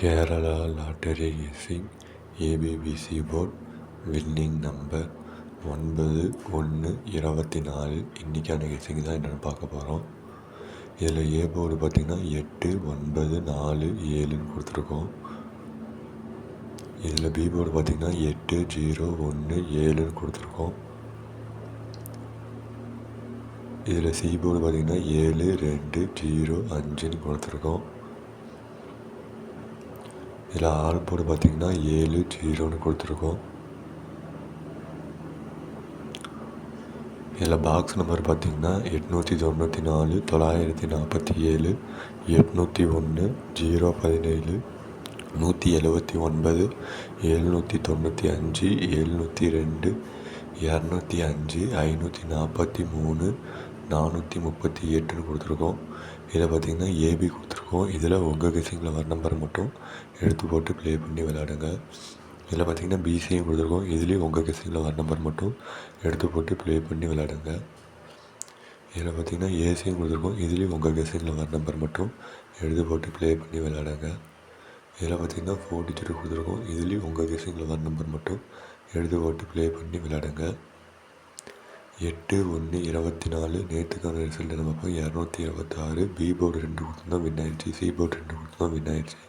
Kerala lottery guessing ABBC board winning number 9124. இன்றைக்கான kissing தான் என்னென்னு பார்க்க போகிறோம். இதில் ஏ போர்டு பார்த்திங்கன்னா 8947ன்னு கொடுத்துருக்கோம். இதில் பி போர்டு பார்த்திங்கன்னா 8017ன்னு கொடுத்துருக்கோம். இதில் சி போர்டு பார்த்திங்கன்னா 7205ன்னு கொடுத்துருக்கோம். இதில் ஆல் போர்டு பார்த்திங்கன்னா 70ன்னு கொடுத்துருக்கோம். இதில் பாக்ஸ் நம்பர் பார்த்திங்கன்னா 894 947 801 017 179 795 702 205 543 438ன்னு கொடுத்துருக்கோம். இதில் பார்த்திங்கன்னா ஏபி கொடுத்துருக்கோம். இதில் உங்கள் கெஸ்ஸிங்கில் வர நம்பர் மட்டும் எடுத்து போட்டு ப்ளே பண்ணி விளையாடுங்க. இதில் பார்த்திங்கன்னா பிசியும் கொடுத்துருக்கோம். இதுலேயும் உங்கள் கெஸ்ஸிங்கில் வர நம்பர் மட்டும் எடுத்து போட்டு ப்ளே பண்ணி விளையாடுங்க. இதில் பார்த்திங்கன்னா ஏசியும் கொடுத்துருக்கோம். இதுலேயும் உங்கள் கெஸ்ஸிங்கில் வர நம்பர் மட்டும் எடுத்து போட்டு ப்ளே பண்ணி விளையாடுங்க. இதில் பார்த்திங்கன்னா 4 டிஜிட் கொடுத்துருக்கோம். இதுலேயும் உங்கள் கெஸ்ஸிங்கில் வர நம்பர் மட்டும் எடுத்து போட்டு ப்ளே பண்ணி விளையாடுங்க. 8/1/24 நேற்றுக்கான ரிசல்ட் நம்ம 226. பி போர்டு 2 கொடுத்துருந்தோம் வின் ஆயிடுச்சு. சி போர்டு 2 கொடுத்துருந்தோம் வின் ஆயிடுச்சு.